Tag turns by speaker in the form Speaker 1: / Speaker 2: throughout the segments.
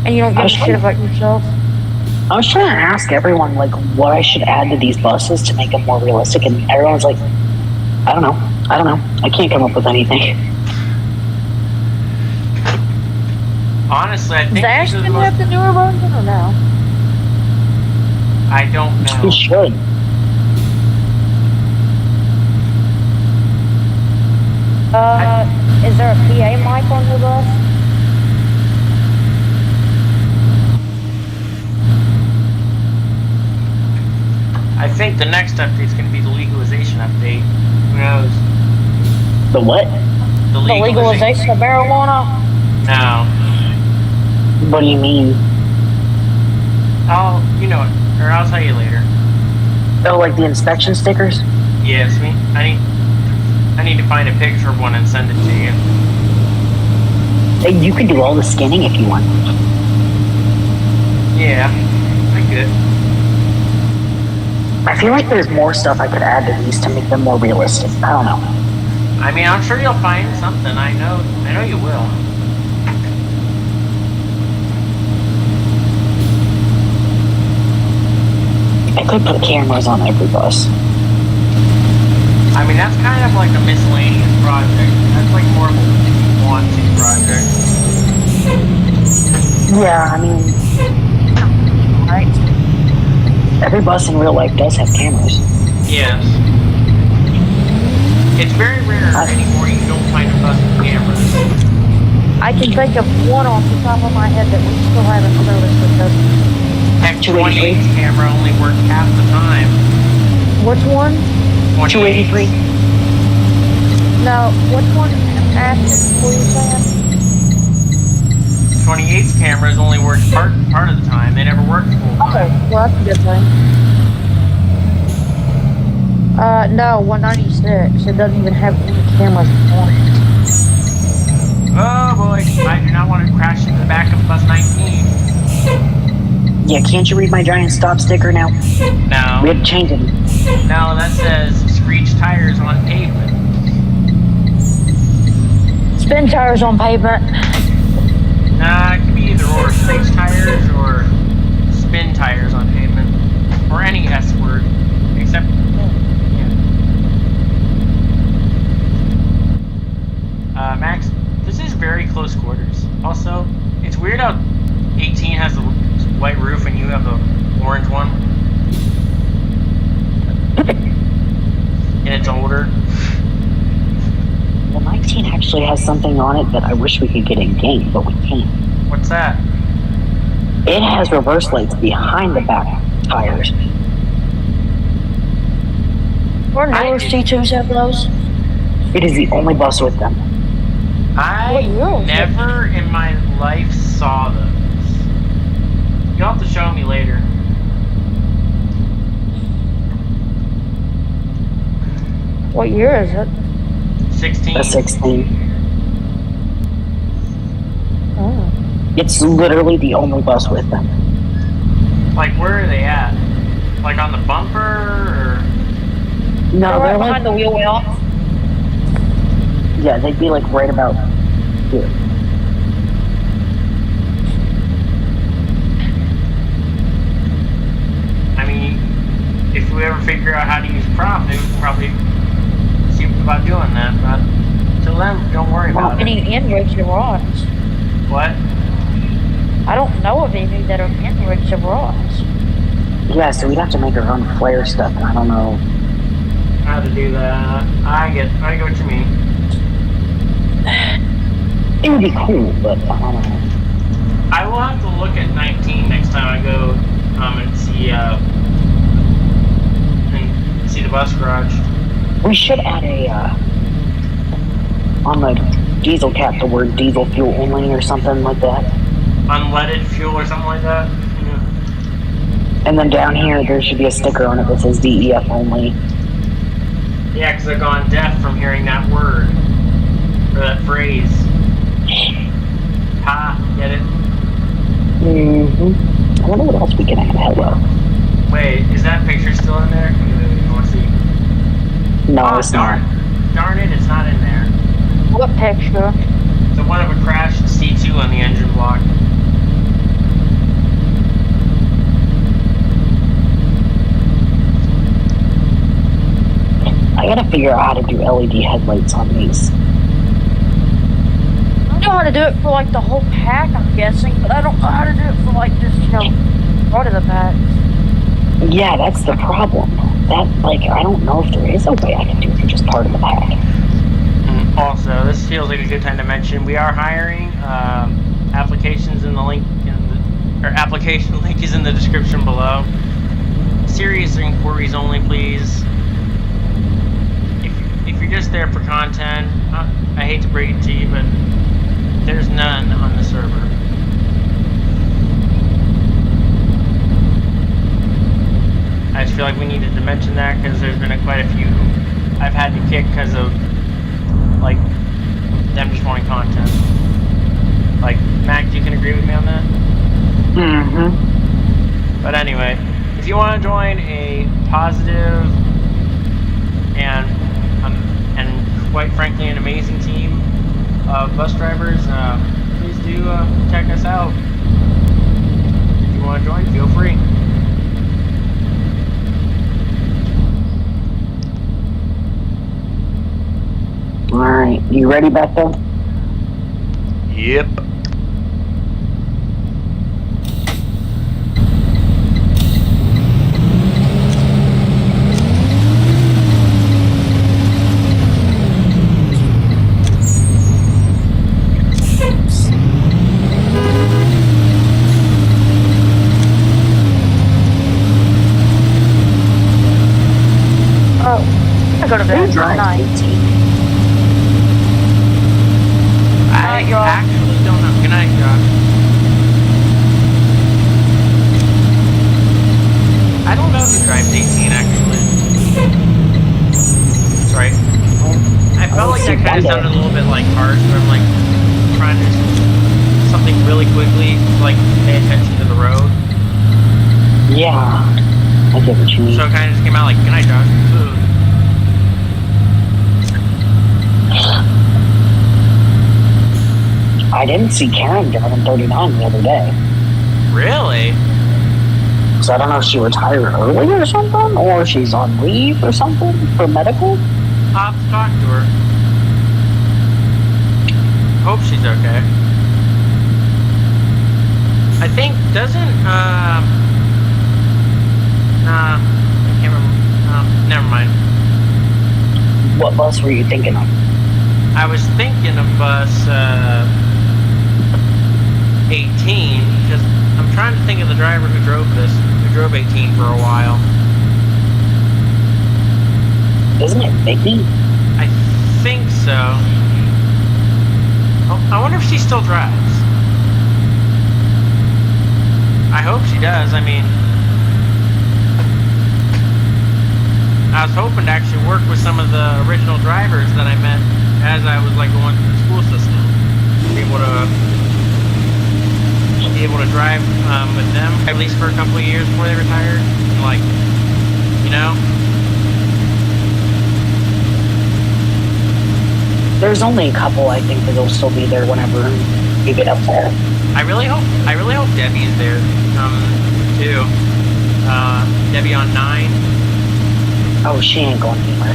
Speaker 1: And you don't give a shit about yourself?
Speaker 2: I was trying to ask everyone, like, what I should add to these buses to make them more realistic, and everyone's like, I don't know. I can't come up with anything.
Speaker 3: Honestly, I think
Speaker 1: Dash didn't have the newer version or no?
Speaker 3: I don't know.
Speaker 2: We should.
Speaker 1: Is there a PA mic on your bus?
Speaker 3: I think the next update is going to be the legalization update. Who knows?
Speaker 2: The what?
Speaker 3: The
Speaker 1: legalization of marijuana?
Speaker 3: No.
Speaker 2: What do you mean?
Speaker 3: You know it, or I'll tell you later.
Speaker 2: Oh, like the inspection stickers?
Speaker 3: Yes, I need to find a picture of one and send it to you.
Speaker 2: Hey, you can do all the scanning if you want.
Speaker 3: Yeah, I could.
Speaker 2: I feel like there's more stuff I could add to these to make them more realistic. I don't know.
Speaker 3: I mean, I'm sure you'll find something. I know you will.
Speaker 2: I could put cameras on every bus.
Speaker 3: I mean, that's kind of like a miscellaneous project. That's like more of a wanting project.
Speaker 2: Yeah, I mean, right. Every bus in real life does have cameras.
Speaker 3: Yes. It's very rare anymore you don't find a bus with cameras.
Speaker 1: I can think of one off the top of my head that we still haven't noticed with this.
Speaker 3: Heck, 28's camera only worked half the time.
Speaker 1: Which one?
Speaker 2: 283.
Speaker 1: No, which one? Ask what you're saying.
Speaker 3: 28's cameras only worked part of the time. They never worked full time.
Speaker 1: Okay, well that's a good thing. No, 196. It doesn't even have any cameras on it.
Speaker 3: Oh boy, I do not want to crash into the back of bus 19.
Speaker 2: Yeah, can't you read my giant stop sticker now?
Speaker 3: No.
Speaker 2: We had to change it.
Speaker 3: No, that says screech tires on pavement.
Speaker 1: Spin tires on pavement.
Speaker 3: Nah, it could be either or. Screech tires or spin tires on pavement. Or any S word. Except, yeah. Max, this is very close quarters. Also, it's weird how 18 has the white roof and you have the orange one. And it's older.
Speaker 2: Well, 19 actually has something on it that I wish we could get in game, but we can't.
Speaker 3: What's that?
Speaker 2: It has reverse lights behind the back tires.
Speaker 1: Or newer C2s have those.
Speaker 2: It is the only bus with them.
Speaker 3: I never in my life saw those. You'll have to show me later.
Speaker 1: What year is it?
Speaker 3: 16.
Speaker 2: A 16.
Speaker 1: Oh.
Speaker 2: It's literally the only bus with them.
Speaker 3: Like, where are they at? Like on the bumper, or?
Speaker 2: No,
Speaker 1: They're right
Speaker 2: like,
Speaker 1: behind the wheel well.
Speaker 2: yeah, they'd be like right about here.
Speaker 3: I mean, if we ever figure out how to use prop, they would probably see about doing that. But till then, don't worry about it.
Speaker 1: Any in-rig rods?
Speaker 3: What?
Speaker 1: I don't know of any that are in-rig rods.
Speaker 2: Yeah, so we'd have to make our own flare stuff, and I don't know
Speaker 3: How to do that? I get what you mean.
Speaker 2: It would be cool, but I don't know.
Speaker 3: I will have to look at 19 next time I go and see the bus garage.
Speaker 2: We should add on the diesel cap the word diesel fuel only or something like that.
Speaker 3: Unleaded fuel or something like that. Yeah.
Speaker 2: And then down here there should be a sticker on it that says DEF only.
Speaker 3: Yeah, because I've gone deaf from hearing that word or that phrase. Ha, get it?
Speaker 2: Mm-hmm. I wonder what else we can add. Hello.
Speaker 3: Wait, is that picture still in there? I want to see.
Speaker 2: No, it's not.
Speaker 3: Darn it, it's not in there.
Speaker 1: What picture?
Speaker 3: The one of a crashed C2 on the engine block.
Speaker 2: figure out how to do LED headlights on these.
Speaker 1: I know how to do it for like the whole pack, I'm guessing, but I don't know how to do it for like just, part of the pack.
Speaker 2: Yeah, that's the problem. That, like, I don't know if there is a way I can do it for just part of the pack.
Speaker 3: Also, this feels like a good time to mention we are hiring. Applications in the link or application link is in the description below. Serious inquiries only, please. If you're just there for content, I hate to break it to you, but there's none on the server. I just feel like we needed to mention that because there's been quite a few I've had to kick because of like them just wanting content. Like, Mac, you can agree with me on that?
Speaker 2: Mm-hmm.
Speaker 3: But anyway, if you want to join a positive and quite frankly an amazing team of bus drivers, please do check us out. If you want to join, feel free.
Speaker 2: Alright, you ready, Becca?
Speaker 3: Yep.
Speaker 1: Oh, I go to bed at night.
Speaker 3: I actually don't know. Good night, Josh. I don't know who drives 18, actually. Sorry. I felt like that kind of sounded a little bit like harsh, but I'm like trying to do something really quickly, like pay attention to the road.
Speaker 2: Yeah, I get what you mean.
Speaker 3: So it kind of just came out like, good night, Josh. Ugh.
Speaker 2: I didn't see Karen driving 39 the other day.
Speaker 3: Really?
Speaker 2: So I don't know if she retired early or something, or she's on leave or something for medical.
Speaker 3: I'll have to talk to her. Hope she's okay. I think, nah, I can't remember. Never mind.
Speaker 2: What bus were you thinking of?
Speaker 3: I was thinking of bus 18, because I'm trying to think of the driver who drove 18 for a while.
Speaker 2: Isn't it Vicky?
Speaker 3: I think so. Oh, I wonder if she still drives. I hope she does. I mean, I was hoping to actually work with some of the original drivers that I met as I was like going through the school system. Be able to drive with them at least for a couple of years before they retired. And like, you know.
Speaker 2: There's only a couple, I think, that'll still be there whenever you get up there.
Speaker 3: I really hope Debbie is there too. Debbie on 9.
Speaker 2: Oh, she ain't going anywhere.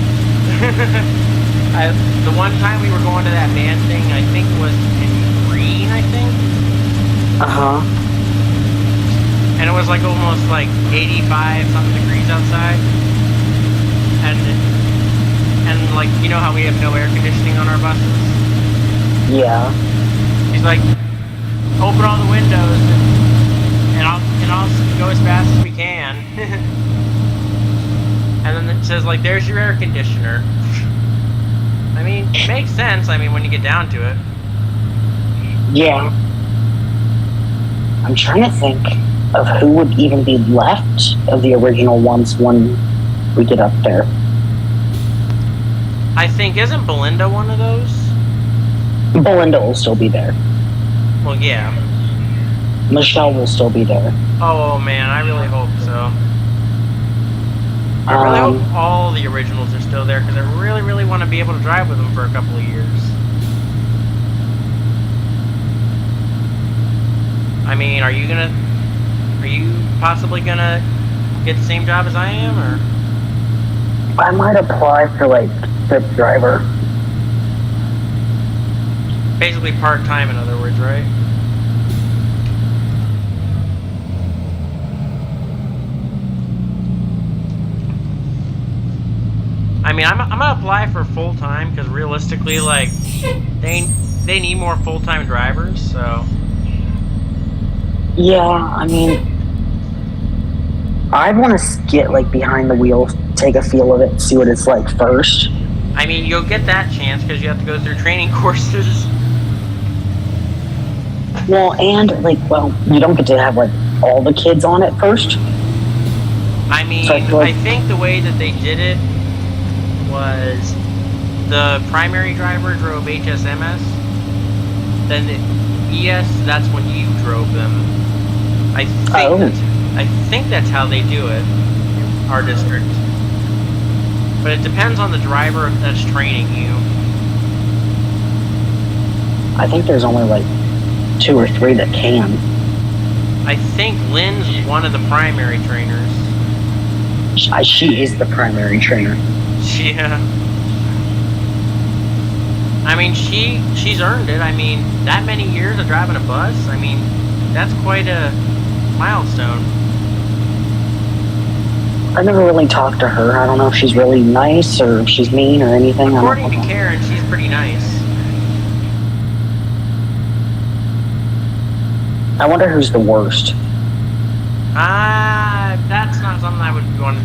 Speaker 3: The one time we were going to that band thing, I think was in Green, I think.
Speaker 2: Uh-huh.
Speaker 3: And it was like almost like 85 something degrees outside. And like, you know how we have no air conditioning on our buses?
Speaker 2: Yeah.
Speaker 3: He's like, open all the windows and I'll go as fast as we can. And then it says like, there's your air conditioner. I mean, it makes sense, I mean, when you get down to it.
Speaker 2: Yeah. I'm trying to think of who would even be left of the original ones when we get up there.
Speaker 3: I think, isn't Belinda one of those?
Speaker 2: Belinda will still be there.
Speaker 3: Well, yeah.
Speaker 2: Michelle will still be there.
Speaker 3: Oh man, I really hope so. I really hope all the originals are still there because I really, really want to be able to drive with them for a couple of years. I mean, are you possibly gonna get the same job as I am, or?
Speaker 2: I might apply for like script driver.
Speaker 3: Basically part-time, in other words, right? I mean, I'm gonna apply for full-time because realistically, like, they need more full-time drivers. So
Speaker 2: Yeah, I mean, I want to get like behind the wheel, take a feel of it, see what it's like first.
Speaker 3: I mean, you'll get that chance because you have to go through training courses.
Speaker 2: Well, and like, well, you don't get to have like all the kids on it first.
Speaker 3: I mean,
Speaker 2: So I feel like-
Speaker 3: I think the way that they did it was the primary driver drove HSMS, then the ES, that's when you drove them. I think that's how they do it in our district. But it depends on the driver that's training you.
Speaker 2: I think there's only like 2 or 3 that can.
Speaker 3: I think Lynn's one of the primary trainers.
Speaker 2: She is the primary trainer.
Speaker 3: Yeah. I mean, she's earned it. I mean, that many years of driving a bus, I mean, that's quite a milestone.
Speaker 2: I never really talked to her. I don't know if she's really nice or if she's mean or anything.
Speaker 3: According to Karen, she's pretty nice.
Speaker 2: I wonder who's the worst.
Speaker 3: That's not something I would want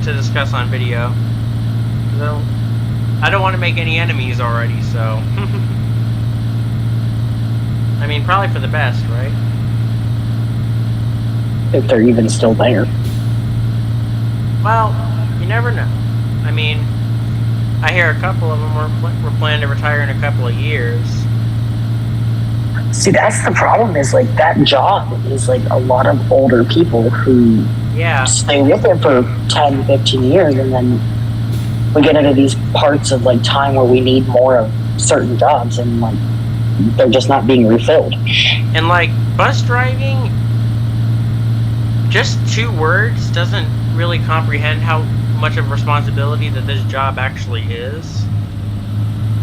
Speaker 3: to discuss on video. No, I don't want to make any enemies already, so. I mean, probably for the best, right?
Speaker 2: If they're even still there.
Speaker 3: Well, you never know. I mean, I hear a couple of them were planning to retire in a couple of years.
Speaker 2: See, that's the problem, is like that job is like a lot of older people who stay with it for 10, 15 years, and then we get into these parts of like time where we need more of certain jobs, and like they're just not being refilled.
Speaker 3: And like bus driving, just 2 words doesn't really comprehend how much of a responsibility that this job actually is.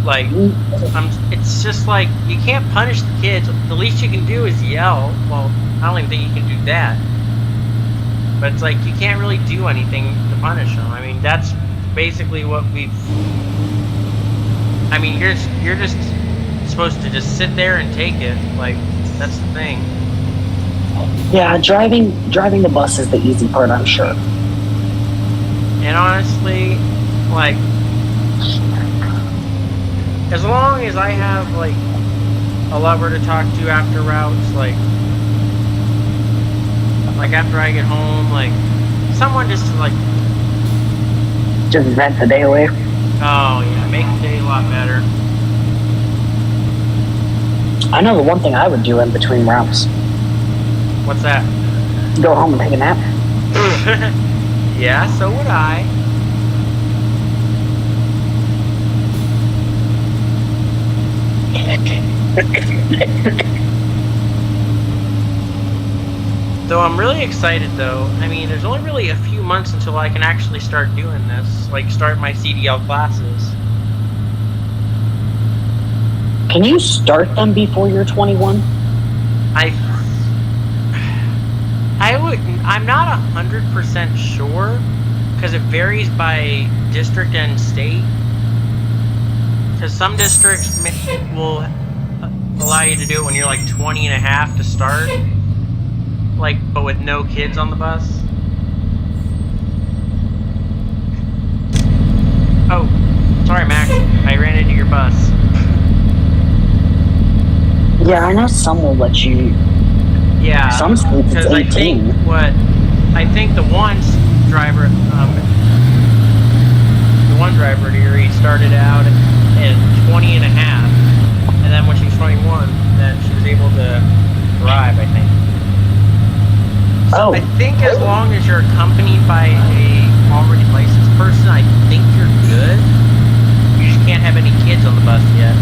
Speaker 3: Like, it's just like, you can't punish the kids. The least you can do is yell. Well, I don't even think you can do that. But it's like, you can't really do anything to punish them. I mean, that's basically what we've... I mean, you're just supposed to just sit there and take it. Like, that's the thing.
Speaker 2: Yeah, driving the bus is the easy part, I'm sure.
Speaker 3: And honestly, like, as long as I have, like, a lover to talk to after routes, like after I get home, like, someone just to, like...
Speaker 2: Just vent the day away.
Speaker 3: Oh, yeah, make the day a lot better.
Speaker 2: I know the one thing I would do in between routes.
Speaker 3: What's that?
Speaker 2: Go home and take a nap.
Speaker 3: Yeah, so would I. Though I'm really excited though. I mean, there's only really a few months until I can actually start doing this. Like, start my CDL classes.
Speaker 2: Can you start them before you're 21?
Speaker 3: I'm not 100% sure, because it varies by district and state. Because some districts will allow you to do it when you're like 20 and a half to start, like, but with no kids on the bus. Oh, sorry, Max, I ran into your bus.
Speaker 2: Yeah, I know some will let you.
Speaker 3: Yeah,
Speaker 2: some states it's 18.
Speaker 3: I think the one driver at Erie started out at 20 and a half, and then when she was 21, then she was able to drive, I think. So I think as long as you're accompanied by a already licensed person, I think you're good. You just can't have any kids on the bus yet.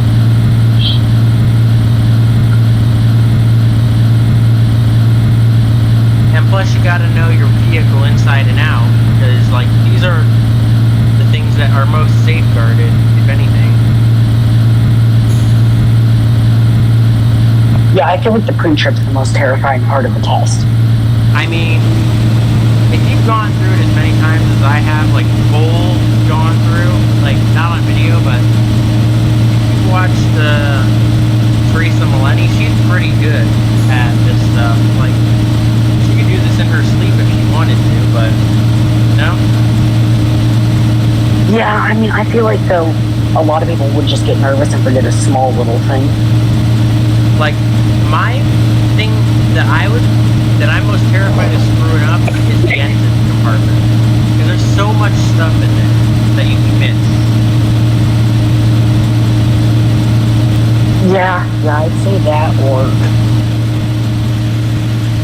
Speaker 3: And plus, you gotta know your vehicle inside and out, because, like, these are the things that are most safeguarded, if anything.
Speaker 2: Yeah, I feel like the pre-trip's the most terrifying part of the test.
Speaker 3: I mean, if you've gone through it as many times as I have, like full gone through, like not on video, but if you've watched Teresa Millenni, she's pretty good at this stuff. Like, she could do this in her sleep if she wanted to, but no.
Speaker 2: Yeah, I mean, I feel like though a lot of people would just get nervous and forget a small little thing.
Speaker 3: Like, my thing that I'm most terrified of screwing up is the engine compartment. Because there's so much stuff in there that you can miss.
Speaker 2: Yeah, I'd say that, or...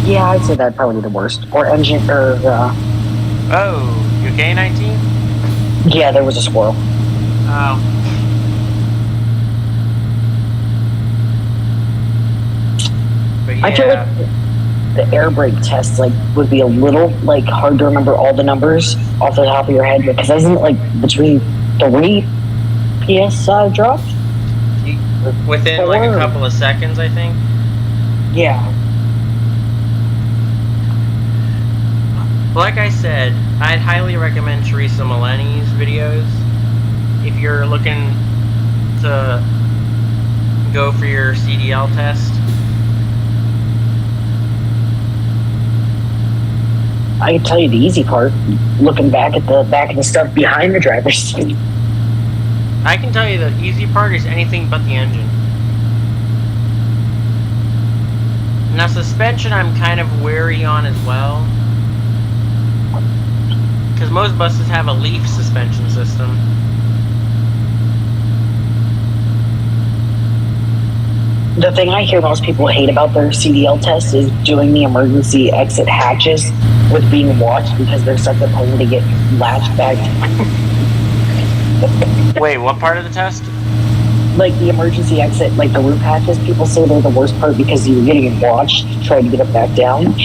Speaker 2: Yeah, I'd say that'd probably be the worst. Or engine, or,
Speaker 3: Oh, you okay, 19?
Speaker 2: Yeah, there was a squirrel.
Speaker 3: Oh. But yeah.
Speaker 2: I feel like the air brake test, like, would be a little, like, hard to remember all the numbers off the top of your head, because isn't it, like, between 3 PSI drops?
Speaker 3: Within, like, a couple of seconds, I think?
Speaker 2: Yeah.
Speaker 3: Like I said, I'd highly recommend Teresa Millenni's videos if you're looking to go for your CDL test.
Speaker 2: I can tell you the easy part, looking back at the stuff behind the driver's seat.
Speaker 3: I can tell you the easy part is anything but the engine. Now, suspension I'm kind of wary on as well, because most buses have a leaf suspension system.
Speaker 2: The thing I hear most people hate about their CDL test is doing the emergency exit hatches with being watched, because they're such a pain to get latched back.
Speaker 3: Wait, what part of the test?
Speaker 2: Like the emergency exit, like the roof hatches, people say they're the worst part because you're getting watched trying to get it back down,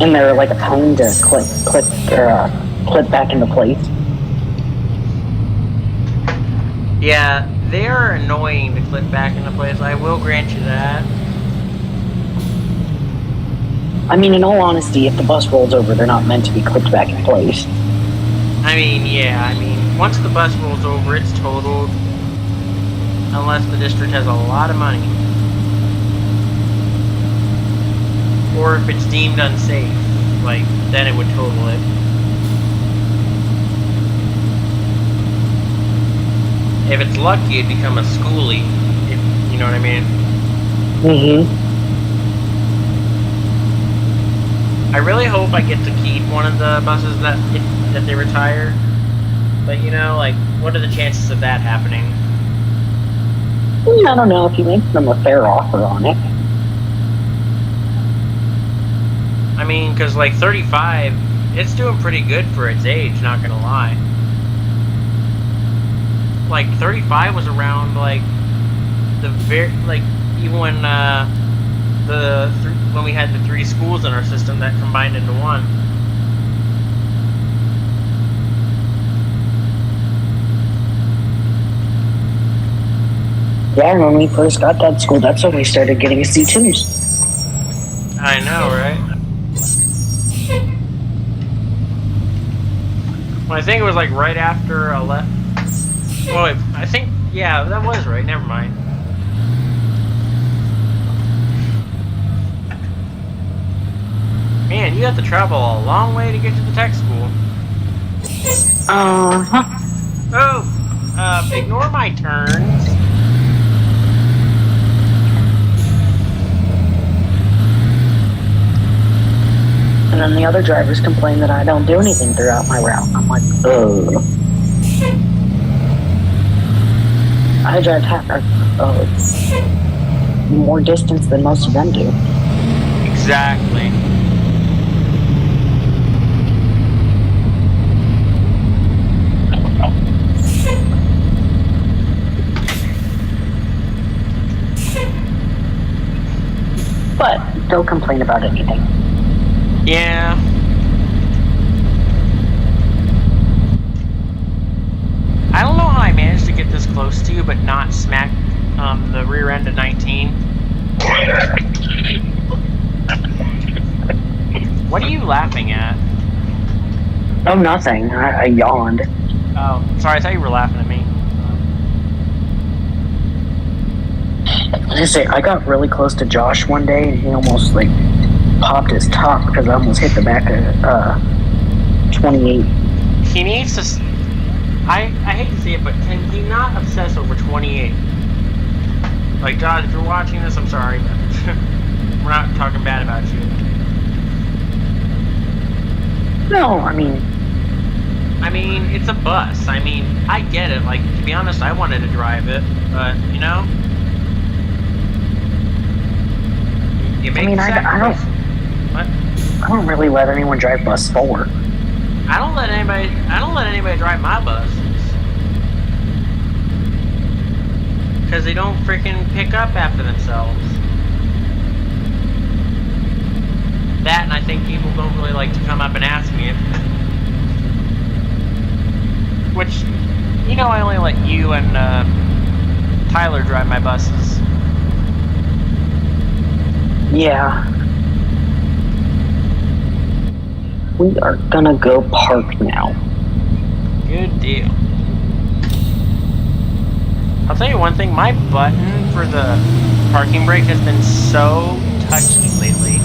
Speaker 2: and they're like a pain to clip back into place.
Speaker 3: Yeah, they are annoying to clip back into place. I will grant you that.
Speaker 2: I mean, in all honesty, if the bus rolls over, they're not meant to be clipped back in place.
Speaker 3: I mean, yeah, once the bus rolls over, it's totaled. Unless the district has a lot of money. Or if it's deemed unsafe, like, then it would total it. If it's lucky, it'd become a schoolie, if you know what I mean.
Speaker 2: Mm-hmm.
Speaker 3: I really hope I get to keep one of the buses that they retire. But, you know, like, what are the chances of that happening?
Speaker 2: I don't know, if you make them a fair offer on it.
Speaker 3: I mean, because, like, 35, it's doing pretty good for its age, not gonna lie. Like, 35 was around, like, even when, when we had the 3 schools in our system that combined into one.
Speaker 2: Yeah, when we first got that school, that's when we started getting C2s.
Speaker 3: I know, right? Well, I think it was like right after Well, I think, yeah, that was right. Never mind. Man, you have to travel a long way to get to the tech school. Oh, ignore my turns.
Speaker 2: And then the other drivers complain that I don't do anything throughout my route. I'm like, ugh. I drive more distance than most of them do.
Speaker 3: Exactly.
Speaker 2: But they'll complain about anything.
Speaker 3: Yeah. get this close to you, but not smack the rear end of 19. What are you laughing at?
Speaker 2: Oh, nothing. I yawned.
Speaker 3: Oh, sorry, I thought you were laughing at me.
Speaker 2: I got really close to Josh one day, and he almost like popped his top because I almost hit the back of 28.
Speaker 3: He needs to. I hate to say it, but can he not obsess over 28? Like, Josh, if you're watching this, I'm sorry, but we're not talking bad about you.
Speaker 2: No, I mean,
Speaker 3: it's a bus. I get it. Like, to be honest, I wanted to drive it, but you know, you make sacrifices. What?
Speaker 2: I don't really let anyone drive bus 4.
Speaker 3: I don't let anybody drive my buses. Because they don't freaking pick up after themselves. That, and I think people don't really like to come up and ask me it. Which, you know, I only let you and Tyler drive my buses.
Speaker 2: Yeah. We are gonna go park now.
Speaker 3: Good deal. I'll tell you one thing, my button for the parking brake has been so touchy lately.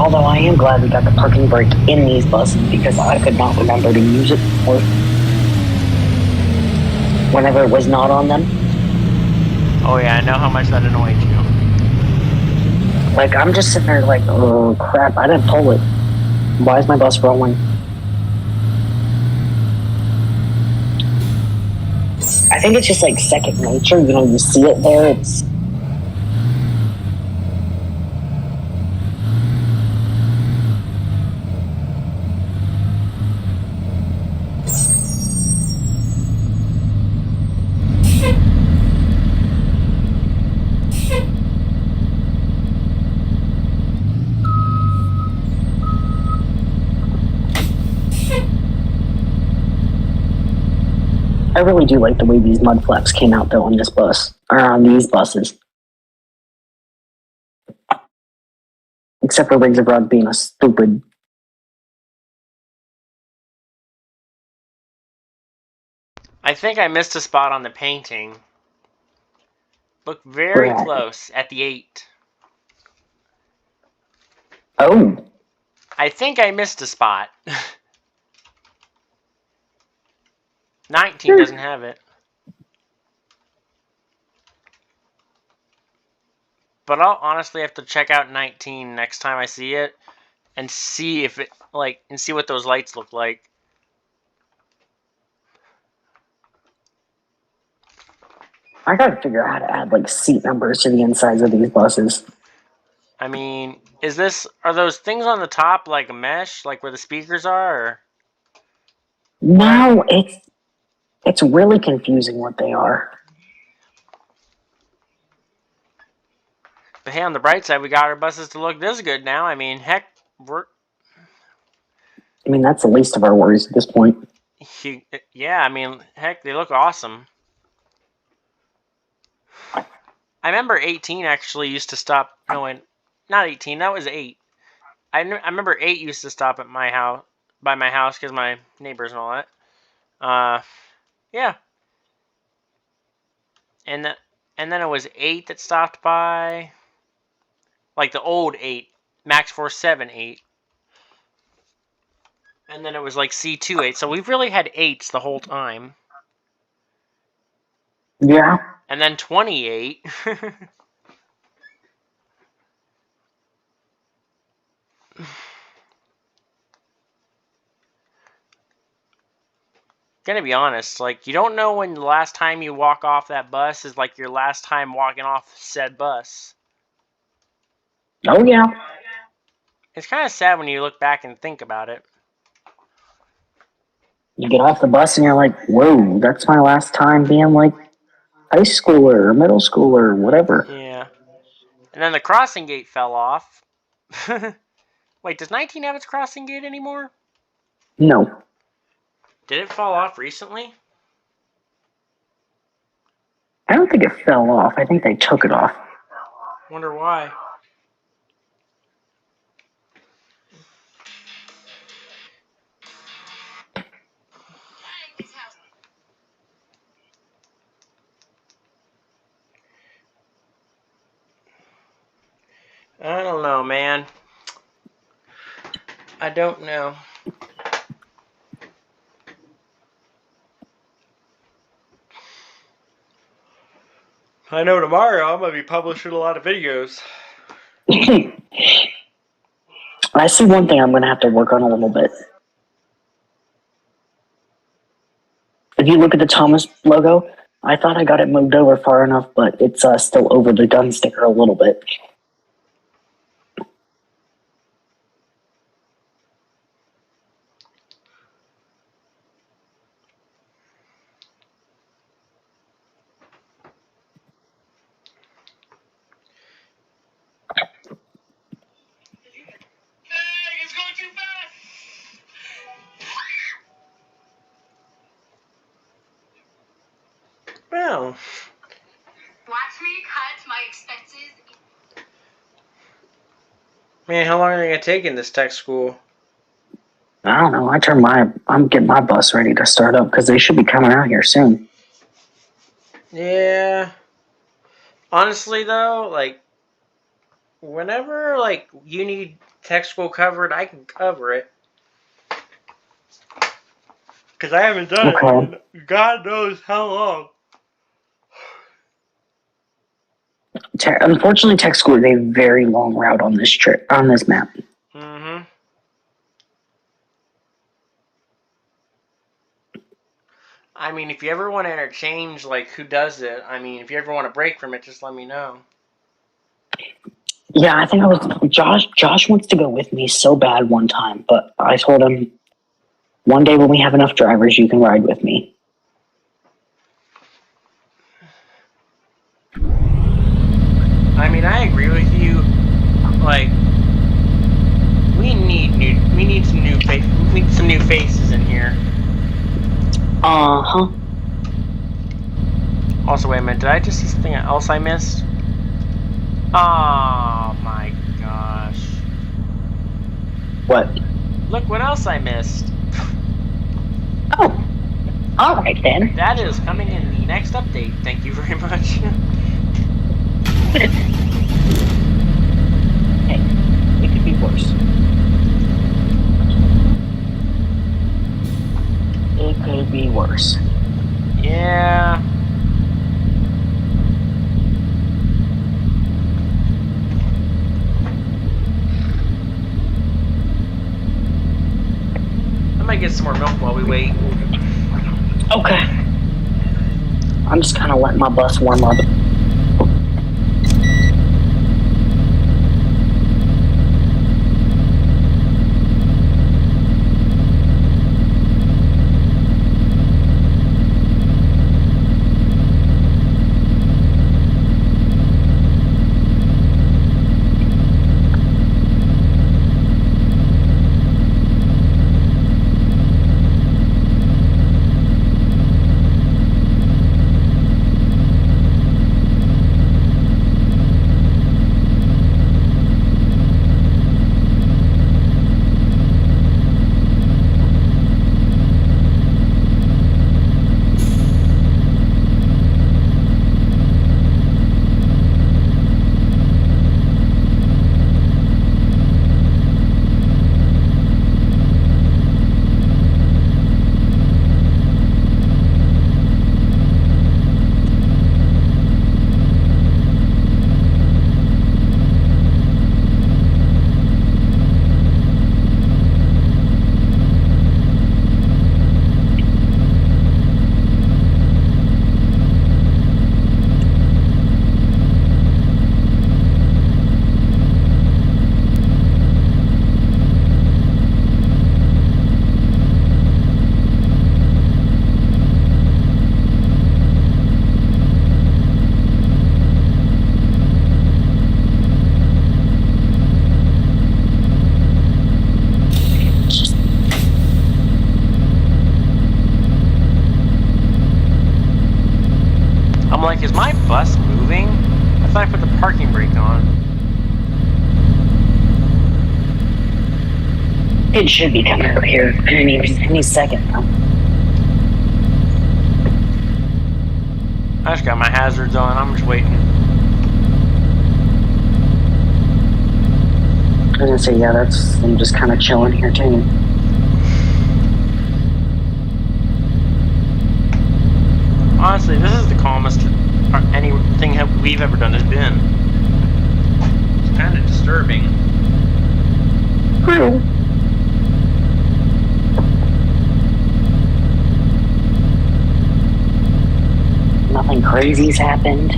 Speaker 2: Although I am glad we got the parking brake in these buses because I could not remember to use it or whenever it was not on them.
Speaker 3: Oh yeah, I know how much that annoyed you.
Speaker 2: Like, I'm just sitting there like, oh crap, I didn't pull it. Why is my bus rolling? I think it's just like second nature, you know, you see it there, it's... I really do like the way these mud flaps came out though on this bus, or on these buses. Except for Rings of Rug being a stupid...
Speaker 3: I think I missed a spot on the painting. Look very close at the 8.
Speaker 2: Oh.
Speaker 3: I think I missed a spot. 19 doesn't have it. But I'll honestly have to check out 19 next time I see it and see if it and see what those lights look like.
Speaker 2: I gotta figure out how to add like seat numbers to the insides of these buses.
Speaker 3: I mean, are those things on the top like a mesh, like where the speakers are? Or?
Speaker 2: No, it's really confusing what they are.
Speaker 3: But hey, on the bright side, we got our buses to look this good now. I mean, heck,
Speaker 2: that's the least of our worries at this point.
Speaker 3: Yeah, I mean, heck, they look awesome. I remember 18 actually used to stop. No, not 18. That was 8. I remember 8 used to stop at my house, by my house, because my neighbors and all that. Yeah. And then it was 8 that stopped by. Like the old 8, Max Force 7 8. And then it was like C2 8. So we've really had 8s the whole time.
Speaker 2: Yeah.
Speaker 3: And then 28. Gonna be honest, like, you don't know when the last time you walk off that bus is like your last time walking off said bus.
Speaker 2: Oh, yeah.
Speaker 3: It's kind of sad when you look back and think about it.
Speaker 2: You get off the bus and you're like, whoa, that's my last time being like high schooler or middle schooler or whatever.
Speaker 3: Yeah. And then the crossing gate fell off. Wait, does 19 have its crossing gate anymore?
Speaker 2: No.
Speaker 3: Did it fall off recently?
Speaker 2: I don't think it fell off. I think they took it off.
Speaker 3: Wonder why. I don't know, man. I don't know. I know tomorrow I'm going to be publishing a lot of videos.
Speaker 2: I see one thing I'm going to have to work on a little bit. If you look at the Thomas logo, I thought I got it moved over far enough, but it's still over the gun sticker a little bit.
Speaker 3: Well,
Speaker 4: watch me cut my expenses.
Speaker 3: man, how long are they going to take in this tech school?
Speaker 2: I don't know. I'm getting my bus ready to start up because they should be coming out here soon.
Speaker 3: Yeah. Honestly, though, like, whenever, like, you need tech school covered, I can cover it. Because I haven't done it in God knows how long.
Speaker 2: Unfortunately, tech school is a very long route on this trip, on this map.
Speaker 3: Mm-hmm. I mean, if you ever want to interchange, like, who does it, I mean, if you ever want to break from it, just let me know.
Speaker 2: Yeah, I think Josh wants to go with me so bad one time, but I told him, one day when we have enough drivers, you can ride with me.
Speaker 3: I mean, I agree with you. Like, we need some new faces in here.
Speaker 2: Uh-huh.
Speaker 3: Also, wait a minute, did I just see something else I missed? Oh my gosh.
Speaker 2: What?
Speaker 3: Look what else I missed.
Speaker 2: Oh. Alright then.
Speaker 3: That is coming in the next update. Thank you very much.
Speaker 2: Hey, it could be worse. It could be worse.
Speaker 3: Yeah. I might get some more milk while we wait.
Speaker 2: Okay. I'm just kind of letting my bus warm up.
Speaker 3: like, is my bus moving? I thought I put the parking brake on.
Speaker 2: It should be coming out here any second now.
Speaker 3: I just got my hazards on. I'm just waiting.
Speaker 2: I was gonna say, yeah, I'm just kind of chilling here too.
Speaker 3: Honestly, this is the calmest anything we've ever done has been. It's kind of disturbing.
Speaker 2: True. Nothing crazy's happened.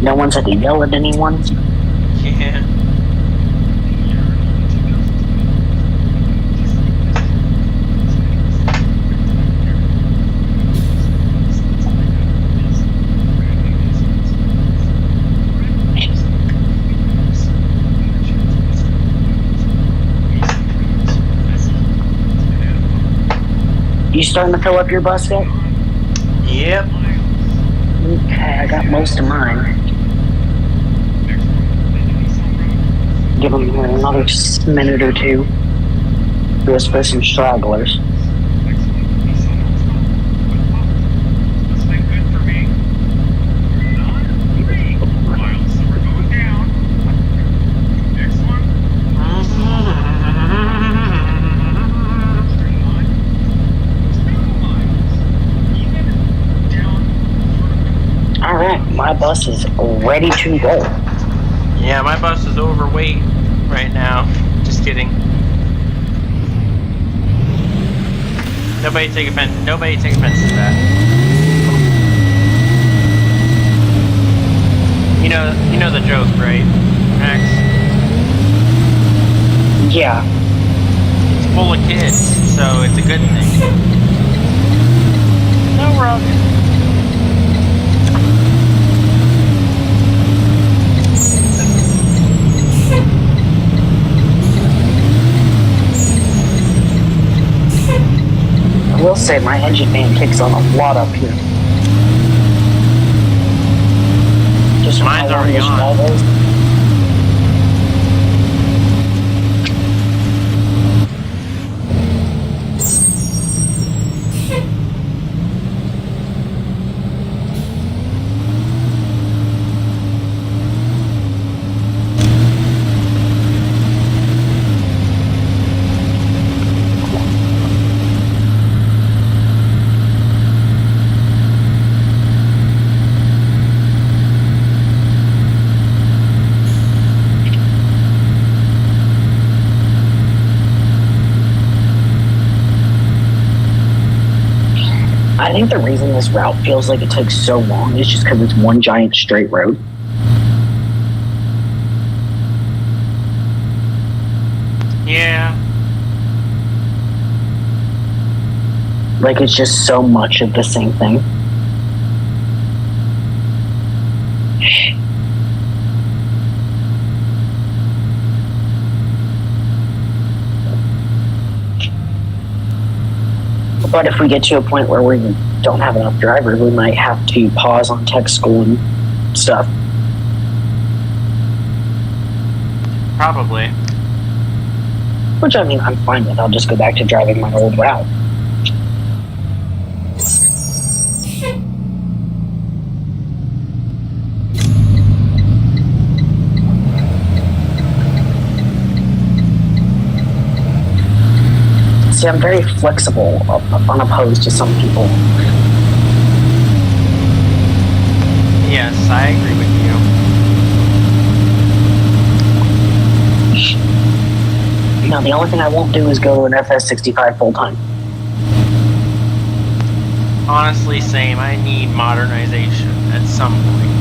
Speaker 2: No one's had to yell at anyone.
Speaker 3: Yeah.
Speaker 2: You starting to fill up your bus yet?
Speaker 3: Yep.
Speaker 2: Okay, I got most of mine. Give them another minute or two. Just for some stragglers. Alright, my bus is ready to go.
Speaker 3: Yeah, my bus is overweight right now. Just kidding. Nobody take offense to that. You know the joke, right, Max?
Speaker 2: Yeah.
Speaker 3: It's full of kids, so it's a good thing. No, we're all good.
Speaker 2: I will say my engine fan kicks on a lot up here. Just
Speaker 3: Mine's already on.
Speaker 2: I think the reason this route feels like it takes so long is just because it's one giant straight road.
Speaker 3: Yeah.
Speaker 2: Like it's just so much of the same thing. But if we get to a point where we don't have enough drivers, we might have to pause on tech school and stuff.
Speaker 3: Probably.
Speaker 2: Which, I mean, I'm fine with. I'll just go back to driving my old route. See, I'm very flexible, unopposed to some people.
Speaker 3: Yes, I agree with you.
Speaker 2: No, the only thing I won't do is go to an FS65 full time.
Speaker 3: Honestly, same. I need modernization at some point.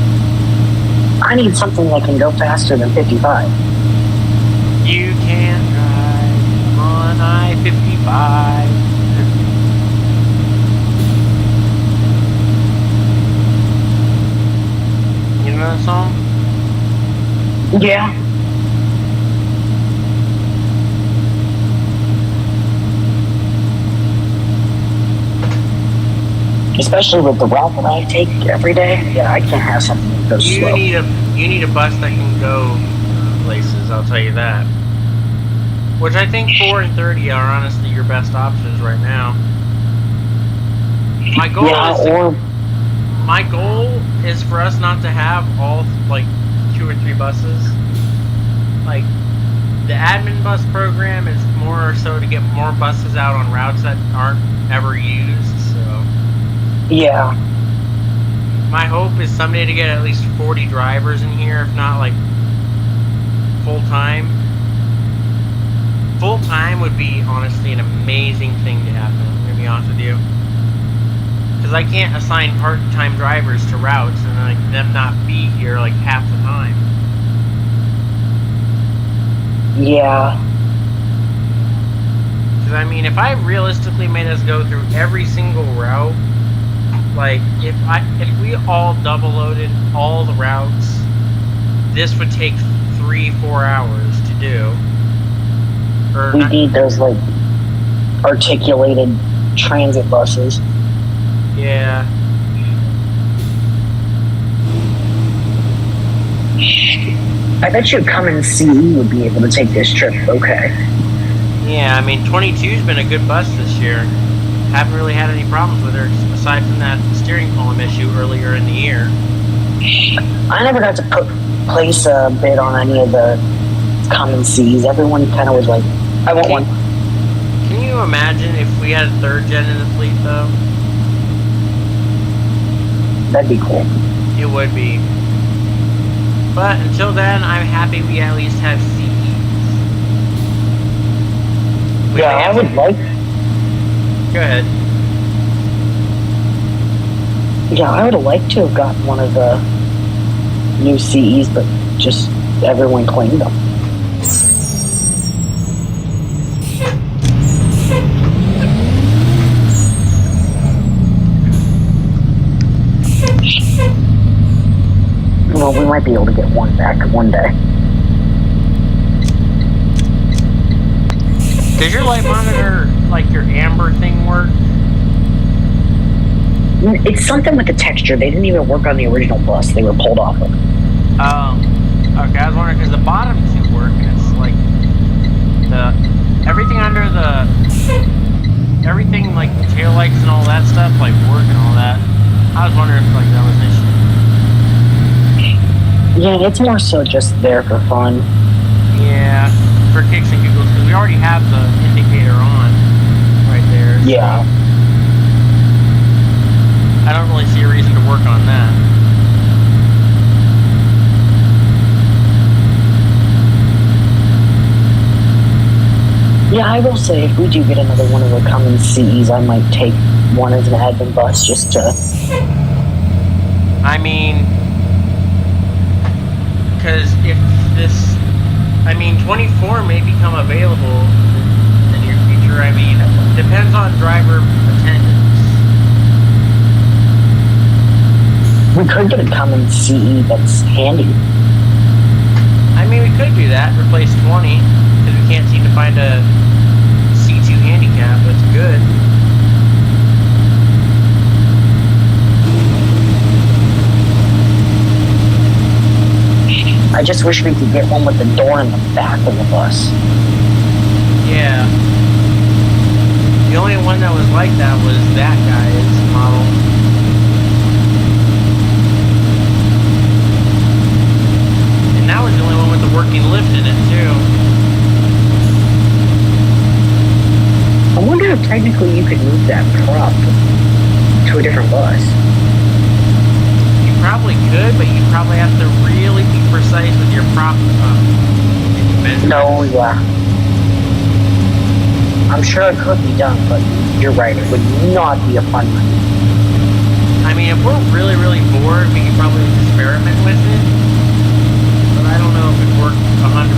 Speaker 2: I need something that can go faster than 55.
Speaker 3: You can drive on I-55. You know that song?
Speaker 2: Yeah.
Speaker 3: I
Speaker 2: Especially with the route that I take every day. Yeah, I can't have something that goes slow.
Speaker 3: You need a bus that can go places, I'll tell you that. Which I think 4 and 30 are honestly your best options right now. My goal is for us not to have all like 2 or 3 buses. Like the admin bus program is more so to get more buses out on routes that aren't ever used. So
Speaker 2: yeah,
Speaker 3: my hope is someday to get at least 40 drivers in here, if not like full time. Full time would be honestly an amazing thing to happen. I'm gonna be honest with you. Because I can't assign part-time drivers to routes and like them not be here like half the time.
Speaker 2: Yeah.
Speaker 3: Because I mean, if I realistically made us go through every single route, like if we all double loaded all the routes, this would take 3-4 hours to do.
Speaker 2: We need those like articulated transit buses.
Speaker 3: Yeah.
Speaker 2: I bet you Cummins CE would be able to take this trip okay.
Speaker 3: Yeah, I mean 22's been a good bus this year. Haven't really had any problems with her aside from that steering column issue earlier in the year.
Speaker 2: I never got to place a bid on any of the Cummins CEs. Everyone kind of was like, I want one.
Speaker 3: Can you imagine if we had a 3rd gen in the fleet though?
Speaker 2: That'd be cool.
Speaker 3: It would be. But until then, I'm happy we at least have CEs.
Speaker 2: Yeah, I would like...
Speaker 3: Go ahead.
Speaker 2: Yeah, I would have liked to have gotten one of the new CEs, but just everyone claimed them. Well, we might be able to get one back one day.
Speaker 3: Does your light monitor, like your amber thing, work?
Speaker 2: It's something with the texture. They didn't even work on the original bus. They were pulled off of.
Speaker 3: Oh, okay. I was wondering because the bottom 2 work, and it's like everything under everything like the tail lights and all that stuff, like work and all that. I was wondering if like that was an issue.
Speaker 2: Yeah, it's more so just there for fun.
Speaker 3: Yeah, for kicks and giggles, because we already have the indicator on right there. So
Speaker 2: yeah.
Speaker 3: I don't really see a reason to work on that.
Speaker 2: Yeah, I will say if we do get another one of the Cummins CEs, I might take one as an admin bus just to...
Speaker 3: I mean... Because if this, 24 may become available in the near future. I mean, depends on driver attendance.
Speaker 2: We could get a Cummins CE that's handy.
Speaker 3: I mean, we could do that, replace 20, because we can't seem to find a C2 handicap that's good.
Speaker 2: I just wish we could get one with the door in the back of the bus.
Speaker 3: Yeah. The only one that was like that was that guy's model. And that was the only one with the working lift in it, too.
Speaker 2: I wonder if technically you could move that prop to a different bus.
Speaker 3: You probably could, but you probably have to really be precise with your prop.
Speaker 2: No, yeah. I'm sure it could be done, but you're right, it would not be a fun one.
Speaker 3: I mean, if we're really, really bored, we could probably experiment with it. But I don't know if it worked 100%.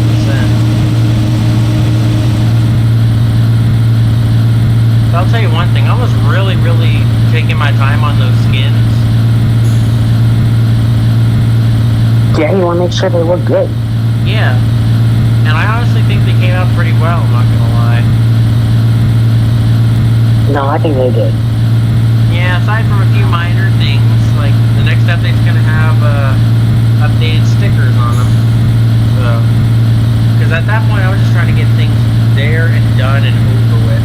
Speaker 3: But I'll tell you one thing, I was really, really taking my time on those skins.
Speaker 2: Yeah, you want to make sure they look good.
Speaker 3: Yeah. And I honestly think they came out pretty well, I'm not gonna lie.
Speaker 2: No, I think they did.
Speaker 3: Yeah, aside from a few minor things, like the next update's gonna have updated stickers on them. So, because at that point I was just trying to get things there and done and over with.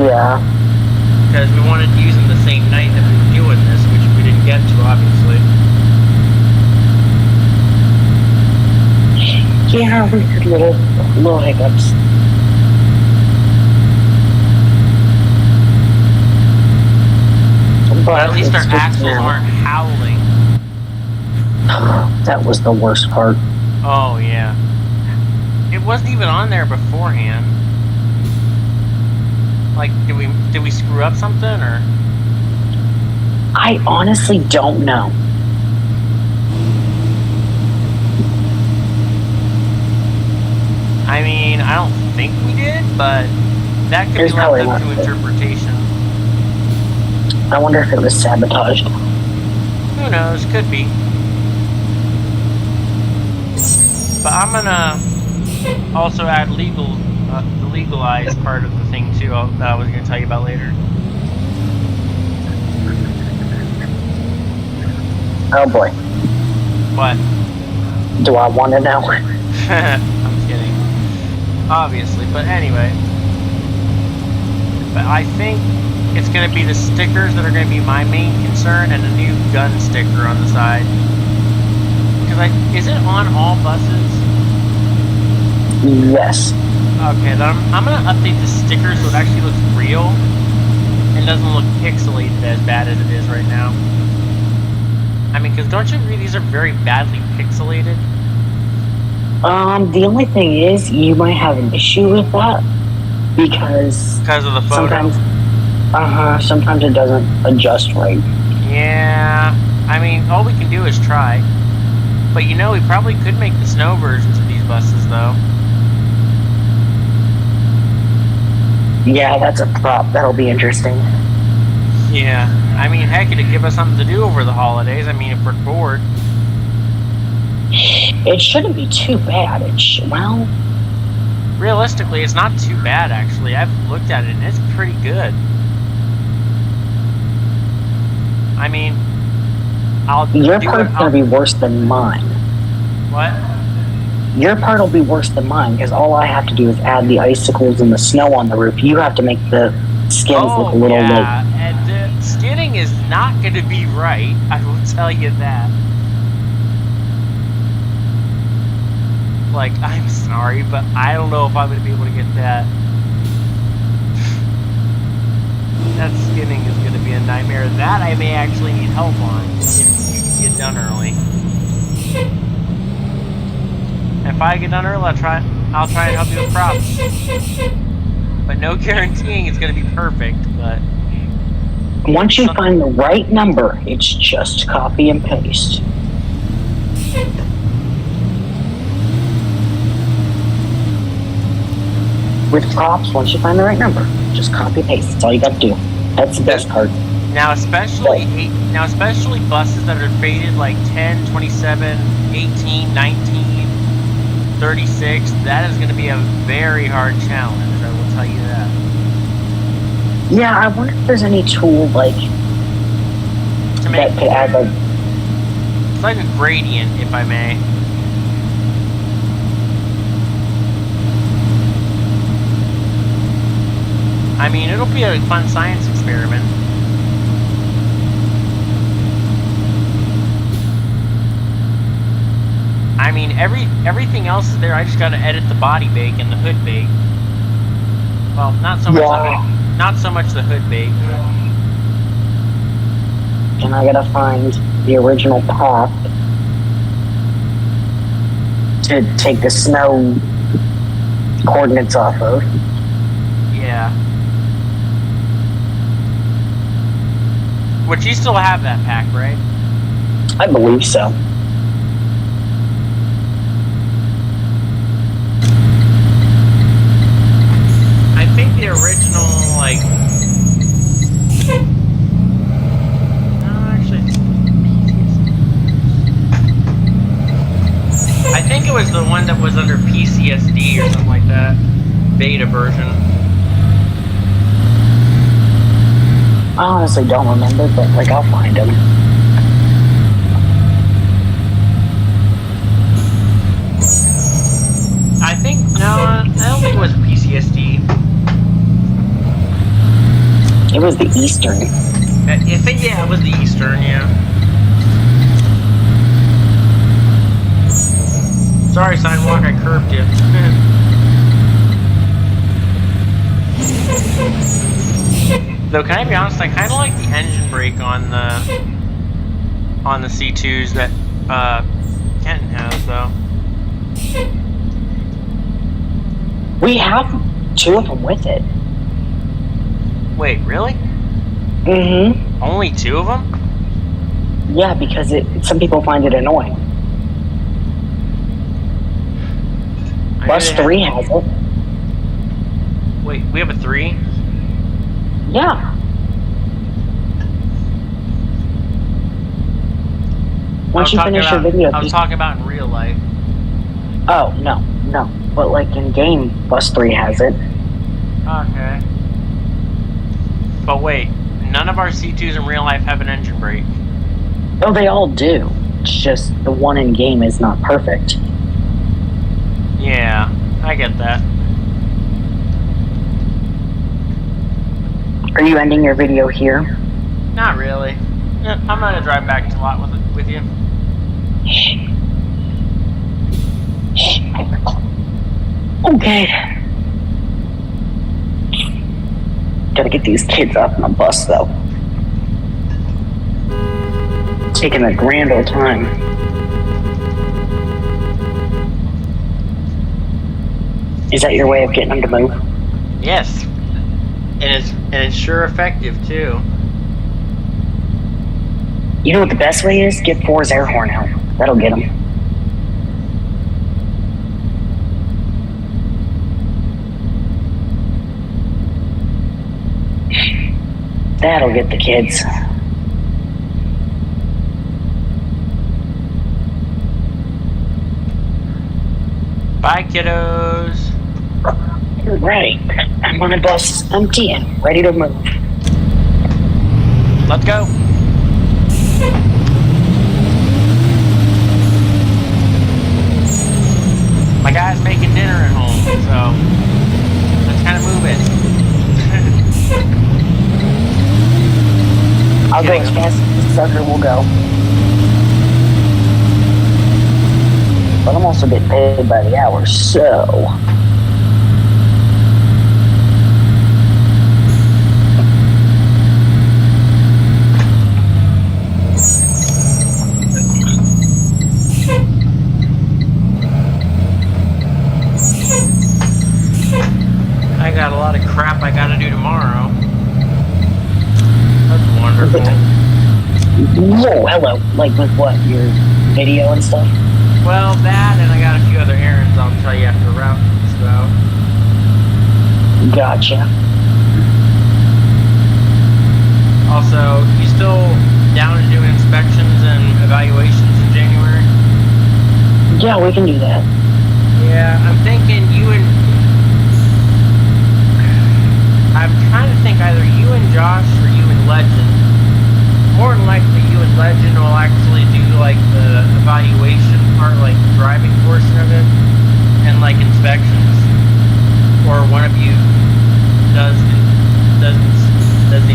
Speaker 2: Yeah.
Speaker 3: Because we wanted to use them the same night that we were doing this, which we didn't get to, obviously.
Speaker 2: Yeah, we had little hiccups.
Speaker 3: But at least our axles aren't howling.
Speaker 2: That was the worst part.
Speaker 3: Oh, yeah. It wasn't even on there beforehand. Like, did we screw up something, or?
Speaker 2: I honestly don't know.
Speaker 3: I mean, I don't think we did, but that could be left up to interpretation.
Speaker 2: I wonder if it was sabotaged.
Speaker 3: Who knows? Could be. But I'm gonna also add the legalized part of the thing too. That I was gonna tell you about later.
Speaker 2: Oh boy.
Speaker 3: What?
Speaker 2: Do I want to know?
Speaker 3: I'm kidding. Obviously, but anyway. But I think it's going to be the stickers that are going to be my main concern, and a new gun sticker on the side. Because is it on all buses?
Speaker 2: Yes.
Speaker 3: Okay, then I'm going to update the sticker so it actually looks real and doesn't look pixelated as bad as it is right now. I mean, because don't you agree these are very badly pixelated?
Speaker 2: The only thing is, you might have an issue with that because
Speaker 3: of the photo.
Speaker 2: Sometimes it doesn't adjust right.
Speaker 3: Yeah, I mean, all we can do is try. But you know, we probably could make the snow versions of these buses, though.
Speaker 2: Yeah, that's a prop. That'll be interesting.
Speaker 3: Yeah, I mean, heck, it'd give us something to do over the holidays. I mean, if we're bored.
Speaker 2: It shouldn't be too bad. Well...
Speaker 3: Realistically, it's not too bad, actually. I've looked at it, and it's pretty good. I mean,
Speaker 2: Your part's going to be worse than mine.
Speaker 3: What?
Speaker 2: Your part will be worse than mine, because all I have to do is add the icicles and the snow on the roof. You have to make the skins look a little
Speaker 3: yeah, and the skinning is not going to be right. I will tell you that. Like, I'm sorry, but I don't know if I'm going to be able to get that. That skinning is going to be a nightmare. That I may actually need help on if you can get done early. If I get done early, I'll try and help you with props. But no guaranteeing it's going to be perfect, but...
Speaker 2: Once you find the right number, it's just copy and paste. With props, once you find the right number, just copy and paste. That's all you got to do. That's the best part.
Speaker 3: Now, especially buses that are faded like 10, 27, 18, 19, 36, that is going to be a very hard challenge, I will tell you that.
Speaker 2: Yeah, I wonder if there's any tool, like, that could add, like...
Speaker 3: It's like a gradient, if I may. I mean, it'll be a fun science experiment. I mean, everything else is there. I just got to edit the body bake and the hood bake. Well, not so much the hood bake.
Speaker 2: And I gotta find the original path to take the snow coordinates off of.
Speaker 3: Yeah. Which you still have that pack, right?
Speaker 2: I believe so.
Speaker 3: I think the original, like... No, actually... I think it was the one that was under PCSD or something like that. Beta version.
Speaker 2: I honestly don't remember, but like I'll find them.
Speaker 3: I think I don't think it was PCSD.
Speaker 2: It was the Eastern.
Speaker 3: I think it was the Eastern, yeah. Sorry, sidewalk, I curved you. Though, can I be honest? I kind of like the engine brake on the C2s that Kenton has, though.
Speaker 2: We have 2 of them with it.
Speaker 3: Wait, really?
Speaker 2: Mm-hmm.
Speaker 3: Only 2 of them?
Speaker 2: Yeah, because some people find it annoying. Bus 3 has it.
Speaker 3: Wait, we have a 3?
Speaker 2: Yeah. Once you finish your video...
Speaker 3: I was talking about in real life.
Speaker 2: Oh, no. But like in game, Bus 3 has it.
Speaker 3: Okay. But wait, none of our C2s in real life have an engine brake.
Speaker 2: Oh, they all do. It's just the one in game is not perfect.
Speaker 3: Yeah, I get that.
Speaker 2: Are you ending your video here?
Speaker 3: Not really. I'm gonna drive back to lot with you.
Speaker 2: Okay. Gotta get these kids off on the bus, though. Taking a grand old time. Is that your way of getting them to move?
Speaker 3: Yes. And it's sure effective, too.
Speaker 2: You know what the best way is? Get 4's air horn out. That'll get them. That'll get the kids.
Speaker 3: Bye, kiddos.
Speaker 2: Right. I'm on a bus empty and ready to move.
Speaker 3: Let's go. My guy's making dinner at home, so let's kind of move it.
Speaker 2: I'll go as fast as the sucker will go. But I'm also getting paid by the hour, so...
Speaker 3: I got a lot of crap I gotta do tomorrow. That's wonderful.
Speaker 2: Whoa, hello. Like with what? Your video and stuff?
Speaker 3: Well, that and I got a few other errands I'll tell you after route, so.
Speaker 2: Gotcha.
Speaker 3: Also, you still down to do inspections and evaluations in January?
Speaker 2: Yeah, we can do that.
Speaker 3: Yeah, I'm thinking I'm trying to think either you and Josh or you and Legend. More than likely you and Legend will actually do like the evaluation part, like the driving portion of it, and like inspections. Or one of you does the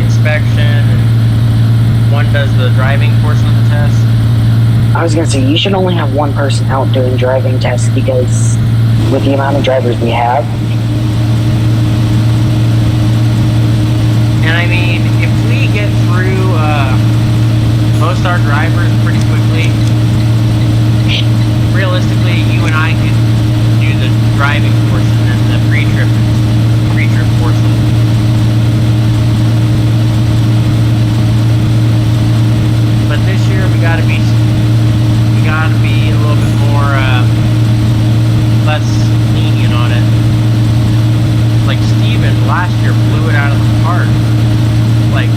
Speaker 3: inspection and one does the driving portion of the test.
Speaker 2: I was gonna say, you should only have one person out doing driving tests because with the amount of drivers we have.
Speaker 3: And I mean, if we get through most of our drivers pretty quickly, realistically, you and I could do the driving portion and the pre-trip portion. But this year we gotta be a little bit more less lenient on it. Like Steven last year blew it out of the park. Like,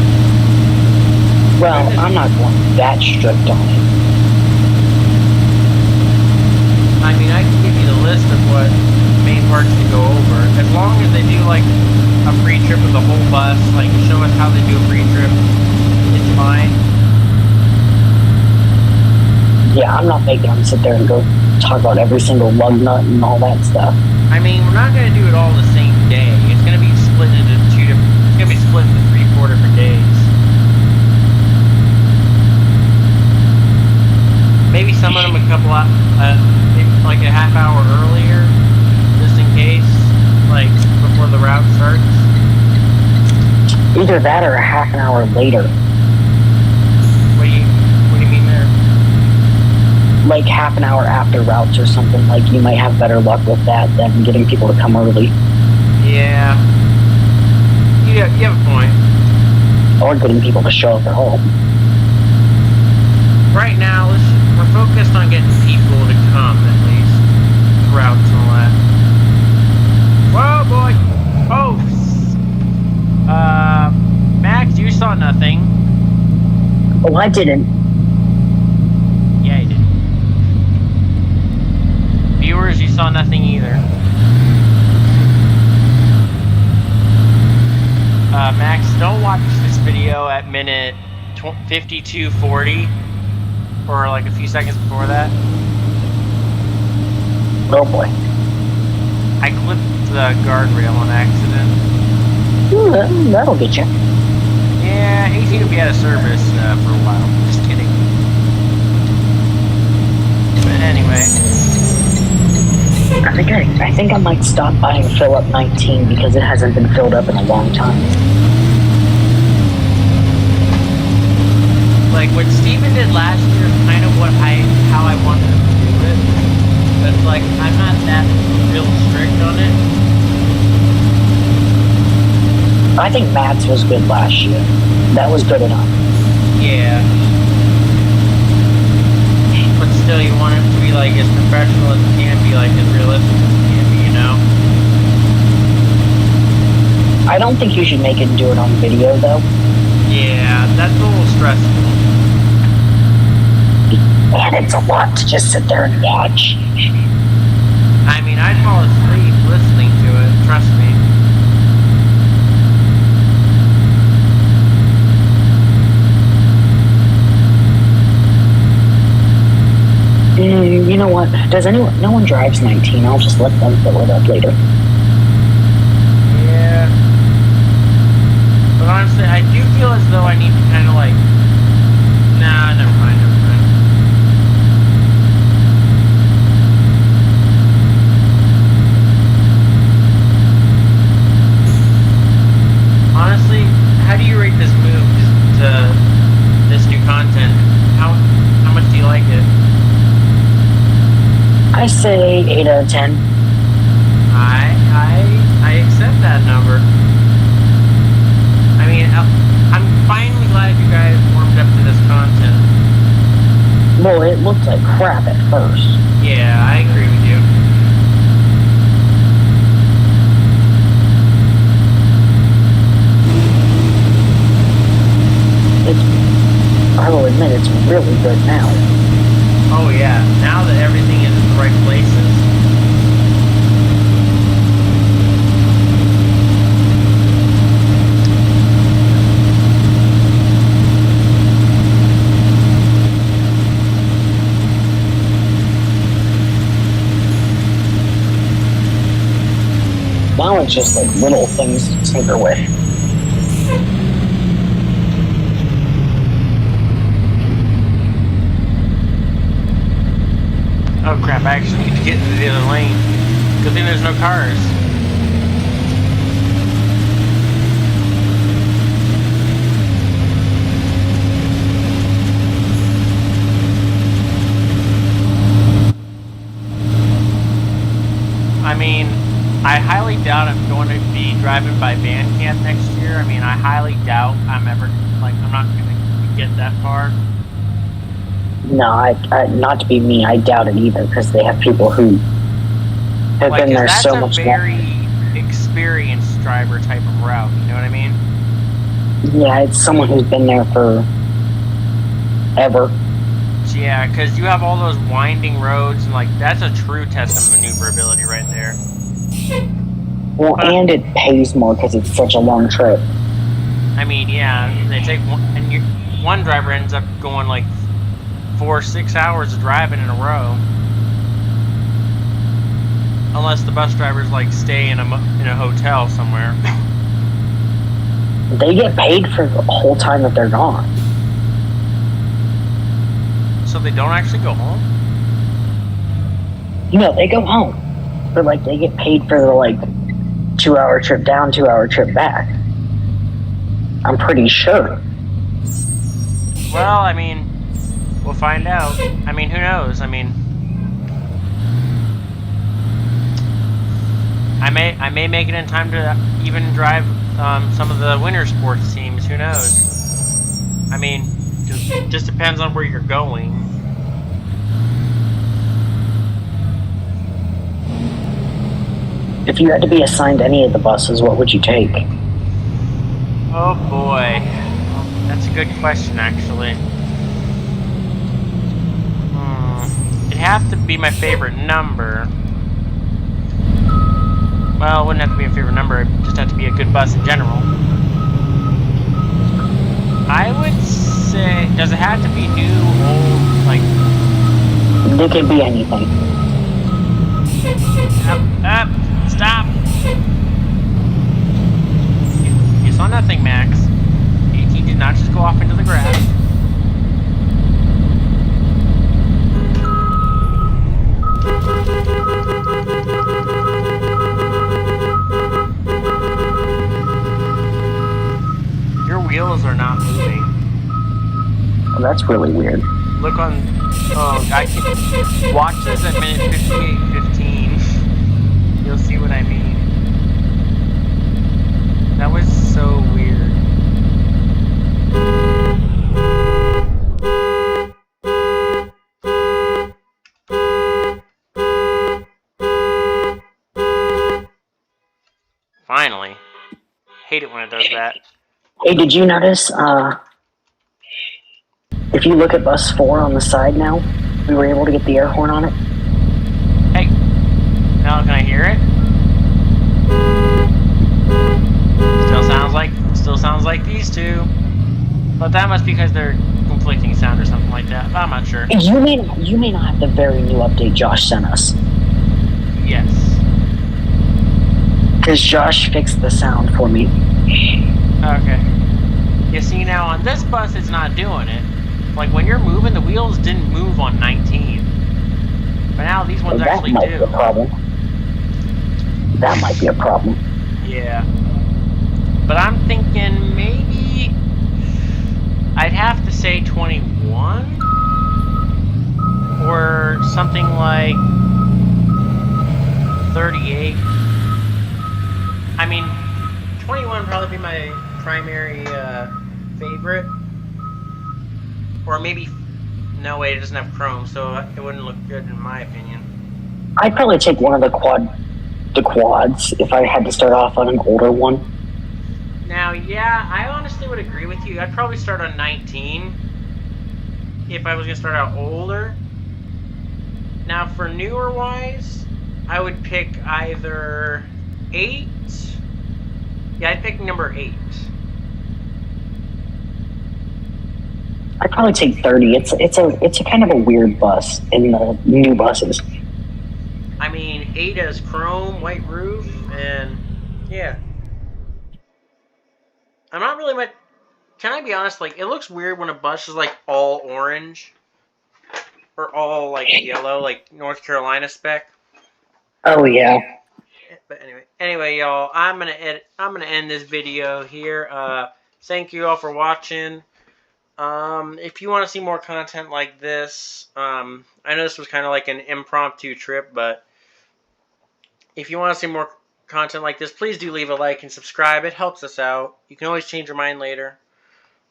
Speaker 2: Well, I'm not going that strict on it.
Speaker 3: I mean, I can give you the list of what main parts to go over. As long as they do like a pre-trip of the whole bus, like show us how they do a pre-trip in July.
Speaker 2: Yeah, I'm not making them sit there and go talk about every single lug nut and all that stuff.
Speaker 3: I mean, we're not going to do it all the same day. It's going to be split into it's going to be split into 3-4 different days. Maybe some of them maybe like a half hour earlier, just in case, like before the route starts.
Speaker 2: Either that or a half an hour later.
Speaker 3: What do you mean there?
Speaker 2: Like half an hour after routes or something. Like you might have better luck with that than getting people to come early.
Speaker 3: Yeah. You have a point.
Speaker 2: Or getting people to show up at home.
Speaker 3: Right now, we're focused on getting people to come, at least. Routes and all that. Whoa, boy! Oh! Max, you saw nothing.
Speaker 2: Oh, I didn't.
Speaker 3: Yeah, you did. Viewers, you saw nothing either. Max, don't watch this video at minute 52:40. Or like a few seconds before that.
Speaker 2: Oh boy.
Speaker 3: I clipped the guardrail on accident.
Speaker 2: Ooh, that'll get you.
Speaker 3: Yeah, AT will be out of service for a while. Just kidding. But anyway.
Speaker 2: I think I might stop buying Fill Up 19 because it hasn't been filled up in a long time.
Speaker 3: Like what Steven did last year is kind of how I wanted him to do it. But it's like I'm not that real strict on it.
Speaker 2: I think Matt's was good last year. That was good enough.
Speaker 3: Yeah. But still, you want it to be like as professional as it can be, like as realistic as it can be, you know?
Speaker 2: I don't think you should make it and do it on video, though.
Speaker 3: Yeah, that's a little stressful.
Speaker 2: And it's a lot to just sit there and watch.
Speaker 3: I mean, I'd fall asleep listening to it, trust me.
Speaker 2: You know what? No one drives 19. I'll just let them fill it up later.
Speaker 3: Yeah. But honestly, I do feel as though I need to kind of like... Nah, never mind. Honestly, how do you rate this move to this new content? How much do you like it?
Speaker 2: I say 8 out of 10.
Speaker 3: I accept that number. I mean, I'm finally glad you guys warmed up to this content.
Speaker 2: Well, it looked like crap at first.
Speaker 3: Yeah, I agree with you.
Speaker 2: I will admit it's really good now.
Speaker 3: Oh yeah, now that everything is in the right places.
Speaker 2: Now it's just like little things to tinker with.
Speaker 3: Oh crap, I actually need to get into the other lane. Good thing there's no cars. I mean, I highly doubt I'm going to be driving by van camp next year. I mean, I highly doubt I'm not going to get that far.
Speaker 2: No, not to be me, I doubt it either, because they have people who have been there so much more.
Speaker 3: That's a very experienced driver type of route, you know what I mean?
Speaker 2: Yeah, it's someone who's been there for ever.
Speaker 3: Yeah, because you have all those winding roads, and like that's a true test of maneuverability right there.
Speaker 2: Well, and it pays more because it's such a long trip.
Speaker 3: I mean, yeah, they take one, and one driver ends up going like 4 or 6 hours of driving in a row. Unless the bus drivers like stay in a hotel somewhere.
Speaker 2: They get paid for the whole time that they're gone.
Speaker 3: So they don't actually go home?
Speaker 2: No, they go home. But, like, they get paid for the, like, 2-hour trip down, 2-hour trip back. I'm pretty sure.
Speaker 3: Well, I mean, we'll find out. I mean, who knows? I mean, I may make it in time to even drive some of the winter sports teams. Who knows? I mean, just depends on where you're going.
Speaker 2: If you had to be assigned any of the buses, what would you take?
Speaker 3: Oh boy, that's a good question, actually. It'd have to be my favorite number. Well, it wouldn't have to be a favorite number. It just have to be a good bus in general. I would say, does it have to be new, old, like?
Speaker 2: It could be anything.
Speaker 3: Up, stop! You saw nothing, Max. He did not just go off into the grass. Your wheels are not moving.
Speaker 2: Well, that's really weird.
Speaker 3: Look on. Oh, I can watch this at minute 58:15. You'll see what I mean. That was so weird. Finally. Hate it when it does that.
Speaker 2: Hey, did you notice, if you look at bus 4 on the side now, we were able to get the air horn on it?
Speaker 3: Hey, now can I hear it? Still sounds like these two. But that must be because they're conflicting sound or something like that. But I'm not sure.
Speaker 2: You may not have the very new update Josh sent us.
Speaker 3: Yes.
Speaker 2: Because Josh fixed the sound for me.
Speaker 3: Okay. You see, now on this bus, it's not doing it. Like when you're moving, the wheels didn't move on 19. But now these ones actually do. That might be a problem.
Speaker 2: That might be a problem.
Speaker 3: Yeah. But I'm thinking maybe I'd have to say 21 or something like 38. I mean, 21 would probably be my primary favorite. Or maybe, no wait, it doesn't have chrome, so it wouldn't look good in my opinion.
Speaker 2: I'd probably take one of the quads if I had to start off on an older one.
Speaker 3: Now, yeah, I honestly would agree with you. I'd probably start on 19 if I was going to start out older. Now, for newer wise, I would pick either 8. Yeah, I'd pick number 8.
Speaker 2: I'd probably take 30. It's a kind of a weird bus in the new buses.
Speaker 3: I mean, 8 has chrome, white roof, and yeah. I'm not really much. Can I be honest? Like, it looks weird when a bus is like all orange or all like yellow, like North Carolina spec.
Speaker 2: Oh yeah.
Speaker 3: But anyway, y'all, I'm gonna end this video here. Thank you all for watching. If you want to see more content like this, I know this was kind of like an impromptu trip, but if you want to see more content like this, please do leave a like and subscribe. It helps us out. You can always change your mind later.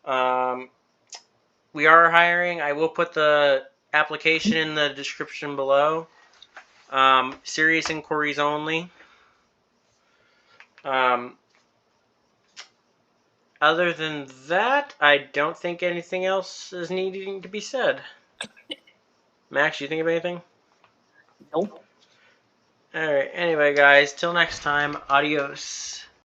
Speaker 3: We are hiring. I will put the application in the description below. Serious inquiries only. Other than that, I don't think anything else is needing to be said. Max, you think of anything?
Speaker 2: Nope.
Speaker 3: All right. Anyway, guys, till next time. Adios.